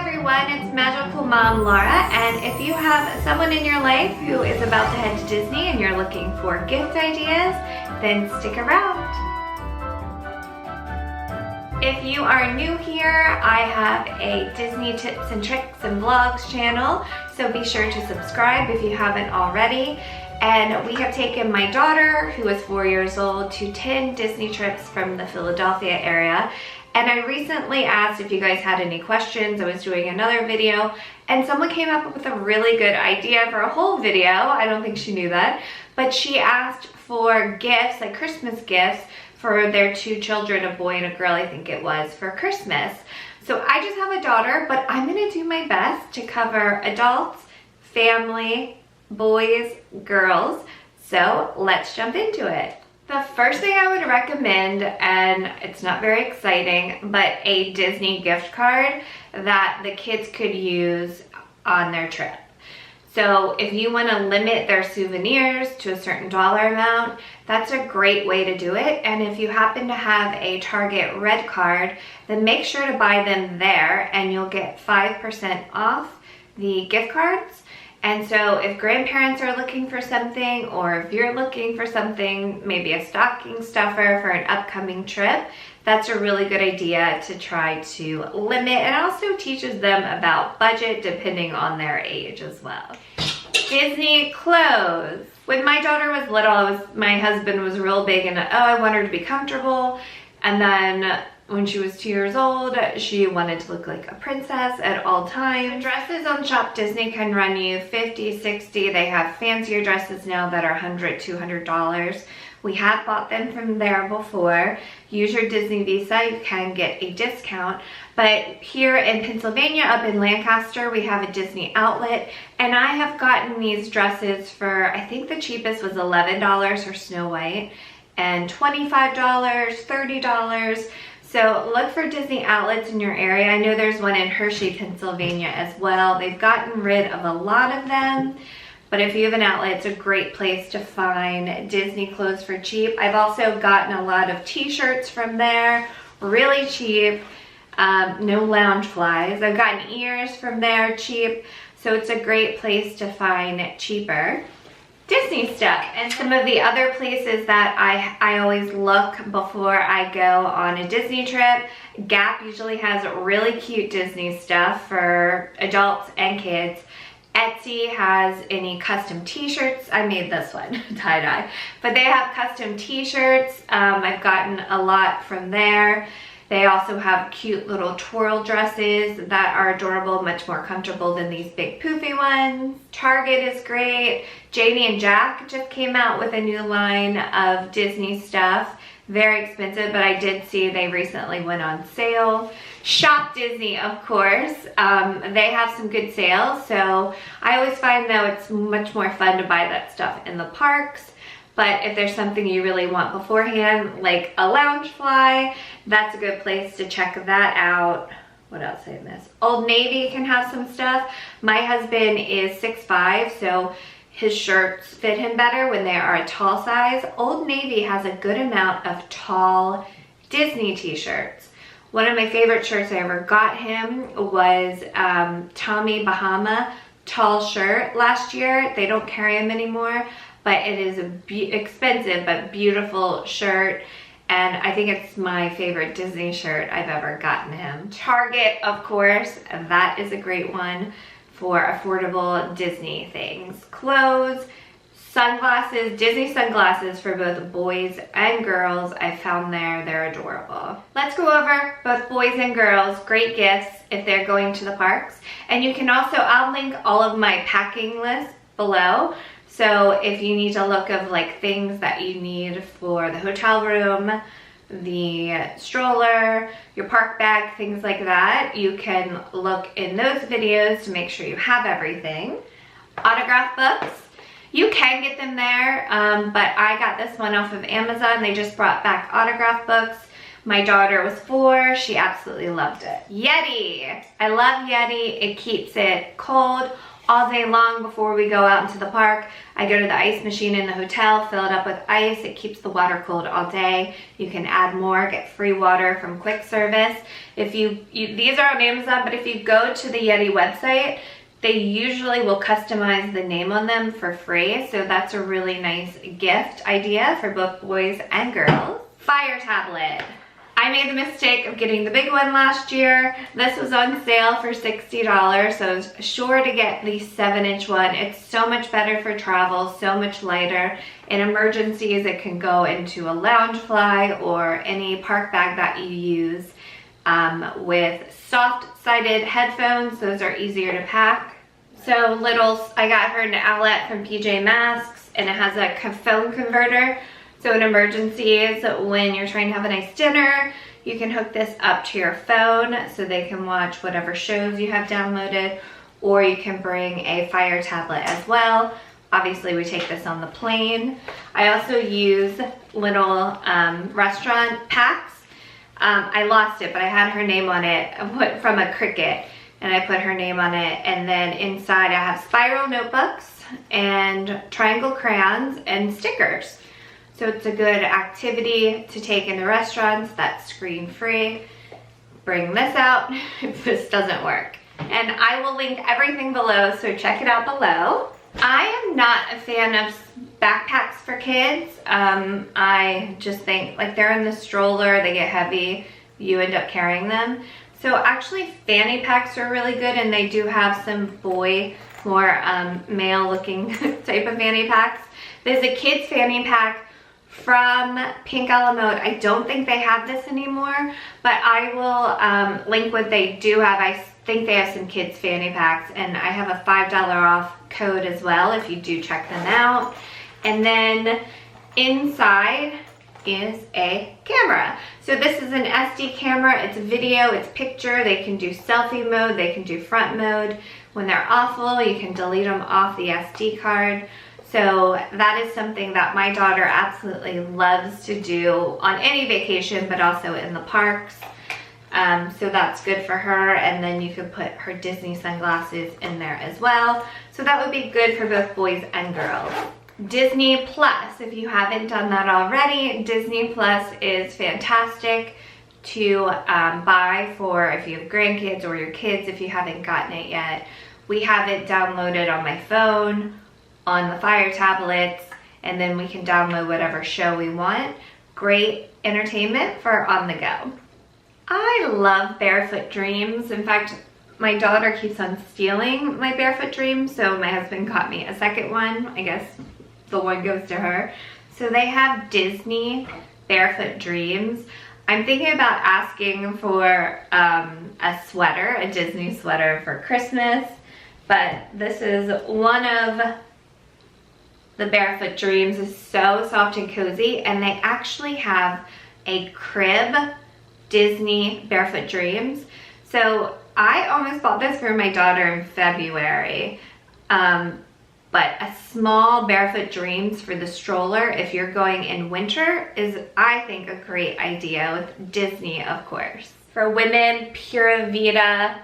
everyone, it's Magical Mom Laura, and if you have someone in your life who is about to head to Disney and you're looking for gift ideas, then stick around. If you are new here, I have a Disney tips and tricks and vlogs channel, so be sure to subscribe if you haven't already. And we have taken my daughter, who is 4 years old, to 10 Disney trips from the Philadelphia area. And I recently asked if you guys had any questions. I was doing another video and someone came up with a really good idea for a whole video. I don't think she knew that, but she asked for gifts, like Christmas gifts, for their 2 children, a boy and a girl, I think it was, for Christmas. So I just have a daughter, but I'm gonna do my best to cover adults, family, boys, girls. So let's jump into it. The first thing I would recommend, and it's not very exciting, but a Disney gift card that the kids could use on their trip. So if you want to limit their souvenirs to a certain dollar amount, that's a great way to do it. And if you happen to have a Target Red card, then make sure to buy them there and you'll get 5% off the gift cards. And so if grandparents are looking for something, or if you're looking for something, maybe a stocking stuffer for an upcoming trip, that's a really good idea to try to limit, and also teaches them about budget depending on their age as well. Disney clothes. When my daughter was little, my husband was real big and I want her to be comfortable. And then when she was 2 years old, she wanted to look like a princess at all times. Dresses on Shop Disney can run you $50, $60. They have fancier dresses now that are $100, $200. We have bought them from there before. Use your Disney Visa, you can get a discount. But here in Pennsylvania, up in Lancaster, we have a Disney outlet. And I have gotten these dresses for, I think the cheapest was $11 for Snow White, and $25, $30. So look for Disney outlets in your area. I know there's one in Hershey, Pennsylvania as well. They've gotten rid of a lot of them, but if you have an outlet, it's a great place to find Disney clothes for cheap. I've also gotten a lot of t-shirts from there, really cheap, no lounge flies. I've gotten ears from there, cheap, so it's a great place to find cheaper Disney stuff. And some of the other places that I always look before I go on a Disney trip, Gap usually has really cute Disney stuff for adults and kids. Etsy has any custom t-shirts. I made this one, tie-dye, but they have custom t-shirts. I've gotten a lot from there. They also have cute little twirl dresses that are adorable, much more comfortable than these big poofy ones. Target is great. Janie and Jack just came out with a new line of Disney stuff. Very expensive, but I did see they recently went on sale. Shop Disney, of course. They have some good sales, so I always find though it's much more fun to buy that stuff in the parks. But if there's something you really want beforehand, like a lounge fly, that's a good place to check that out. What else did I miss? Old Navy can have some stuff. My husband is 6'5", so his shirts fit him better when they are a tall size. Old Navy has a good amount of tall Disney t-shirts. One of my favorite shirts I ever got him was Tommy Bahama tall shirt last year. They don't carry them anymore, but it is a expensive but beautiful shirt, and I think it's my favorite Disney shirt I've ever gotten him. Target, of course, that is a great one for affordable Disney things. Clothes, sunglasses, Disney sunglasses for both boys and girls. I found they're adorable. Let's go over both boys and girls, great gifts if they're going to the parks. And you can also, I'll link all of my packing lists below. So if you need a look of like things that you need for the hotel room, the stroller, your park bag, things like that, you can look in those videos to make sure you have everything. Autograph books, you can get them there, but I got this one off of Amazon. They just brought back autograph books. My daughter was 4, she absolutely loved it. Yeti, I love Yeti. It keeps it cold, all day long before we go out into the park. I go to the ice machine in the hotel, fill it up with ice. It keeps the water cold all day. You can add more, get free water from quick service. If these are on Amazon, but if you go to the Yeti website, they usually will customize the name on them for free. So that's a really nice gift idea for both boys and girls. Fire tablet. I made the mistake of getting the big one last year. This was on sale for $60, so I was sure to get the 7-inch one. It's so much better for travel, so much lighter. In emergencies, it can go into a Loungefly or any park bag that you use. With soft-sided headphones, those are easier to pack. So I got her an outlet from PJ Masks, and it has a phone converter. So in emergencies, when you're trying to have a nice dinner, you can hook this up to your phone so they can watch whatever shows you have downloaded, or you can bring a Fire tablet as well. Obviously, we take this on the plane. I also use little restaurant packs. I lost it, but I had her name on it from a Cricut, and I put her name on it. And then inside I have spiral notebooks and triangle crayons and stickers. So it's a good activity to take in the restaurants that's screen free. Bring this out if this doesn't work. And I will link everything below, so check it out below. I am not a fan of backpacks for kids. I just think like they're in the stroller, they get heavy, you end up carrying them. So actually fanny packs are really good, and they do have some more male looking type of fanny packs. There's a kid's fanny pack from Pink A La Mode. I don't think they have this anymore, but I will link what they do have. I think they have some kids fanny packs, and I have a $5 off code as well if you do check them out. And then inside is a camera. So this is an SD camera. It's video, it's picture. They can do selfie mode, they can do front mode. When they're awful, you can delete them off the SD card. So that is something that my daughter absolutely loves to do on any vacation, but also in the parks. So that's good for her. And then you could put her Disney sunglasses in there as well. So that would be good for both boys and girls. Disney Plus, if you haven't done that already, Disney Plus is fantastic to buy for if you have grandkids or your kids if you haven't gotten it yet. We have it downloaded on my phone, on the Fire tablets, and then we can download whatever show we want. Great entertainment for on the go. I love Barefoot Dreams. In fact, my daughter keeps on stealing my Barefoot Dreams, so my husband got me a second one. I guess the one goes to her. So they have Disney Barefoot Dreams. I'm thinking about asking for a sweater, a Disney sweater for Christmas, but this is one of the Barefoot Dreams. Is so soft and cozy, and they actually have a crib Disney Barefoot Dreams. So I almost bought this for my daughter in February, but a small Barefoot Dreams for the stroller if you're going in winter is, I think, a great idea with Disney, of course. For women, Pura Vida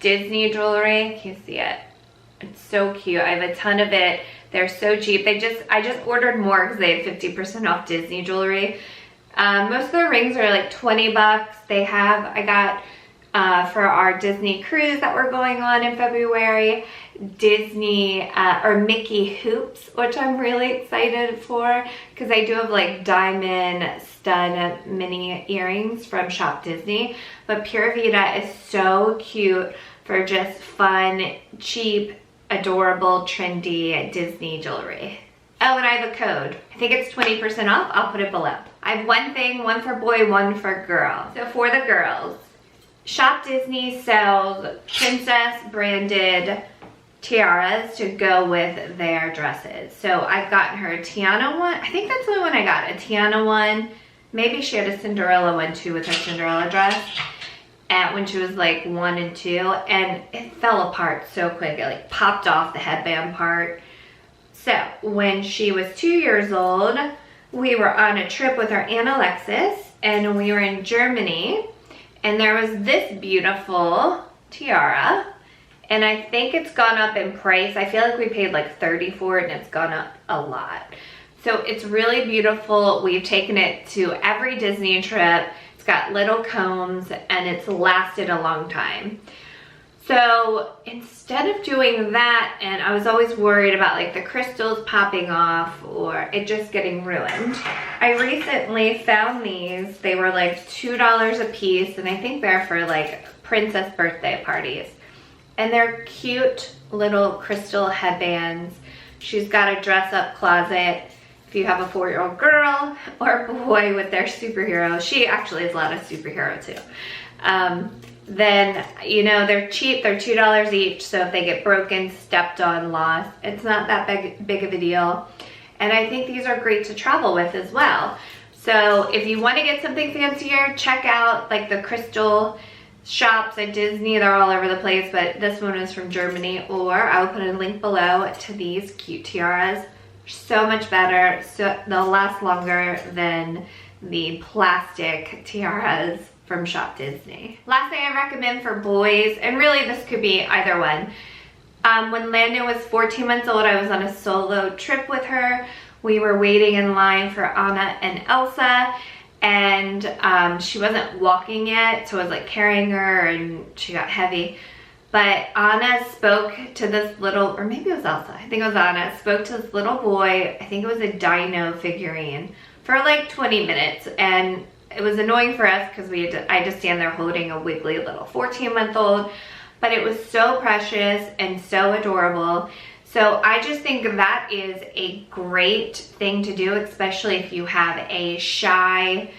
Disney jewelry. Can you see it? It's so cute. I have a ton of it. They're so cheap. I just ordered more because they had 50% off Disney jewelry. Most of their rings are like 20 bucks. I got for our Disney cruise that we're going on in February, Disney or Mickey hoops, which I'm really excited for because I do have like diamond stud mini earrings from Shop Disney. But Pura Vida is so cute for just fun, cheap, adorable, trendy Disney jewelry. Oh, and I have a code. I think it's 20% off. I'll put it below. I have one thing, one for boy, one for girl. So for the girls, Shop Disney sells princess branded tiaras to go with their dresses. So I've gotten her a Tiana one. I think that's the only one I got, a Tiana one. Maybe she had a Cinderella one too with her Cinderella dress when she was like 1 and 2, and it fell apart so quick. It like popped off the headband part. So when she was 2 years old, we were on a trip with our Aunt Alexis, and we were in Germany, and there was this beautiful tiara, and I think it's gone up in price. I feel like we paid like $30 for it and it's gone up a lot. So it's really beautiful. We've taken it to every Disney trip. It's got little cones and it's lasted a long time. So instead of doing that, and I was always worried about like the crystals popping off or it just getting ruined, I recently found these. They were like $2 a piece, and I think they're for like princess birthday parties. And they're cute little crystal headbands. She's got a dress up closet. If you have a 4-year-old girl or boy with their superhero, she actually is a lot of superhero too. Then, you know, they're cheap, they're $2 each, so if they get broken, stepped on, lost, it's not that big of a deal. And I think these are great to travel with as well. So if you want to get something fancier, check out like the crystal shops at Disney. They're all over the place, but this one is from Germany, or I'll put a link below to these cute tiaras. So much better, so they'll last longer than the plastic tiaras from Shop Disney. Last thing I recommend for boys, and really this could be either one. When Landon was 14 months old, I was on a solo trip with her. We were waiting in line for Anna and Elsa, and she wasn't walking yet, so I was like carrying her and she got heavy. But Anna spoke to this little, or maybe it was Elsa, I think it was Anna, spoke to this little boy, I think it was a dino figurine, for like 20 minutes. And it was annoying for us because I had to stand there holding a wiggly little 14-month-old, but it was so precious and so adorable. So I just think that is a great thing to do, especially if you have a shy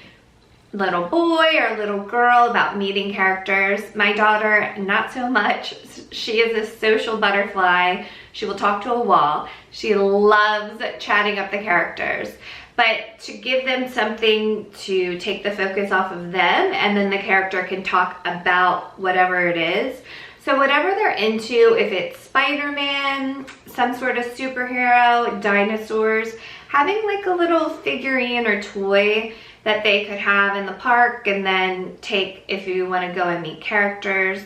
little boy or little girl about meeting characters. My daughter, not so much. She is a social butterfly. She will talk to a wall. She loves chatting up the characters. But to give them something to take the focus off of them, and then the character can talk about whatever it is. So whatever they're into, if it's Spider-Man, some sort of superhero, dinosaurs, having like a little figurine or toy that they could have in the park and then take if you want to go and meet characters.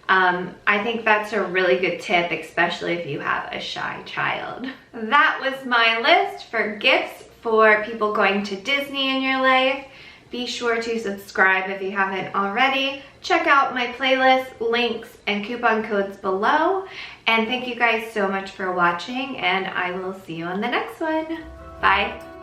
I think that's a really good tip, especially if you have a shy child. That was my list for gifts for people going to Disney in your life. Be sure to subscribe if you haven't already. Check out my playlist, links, and coupon codes below. And thank you guys so much for watching, and I will see you on the next one. Bye.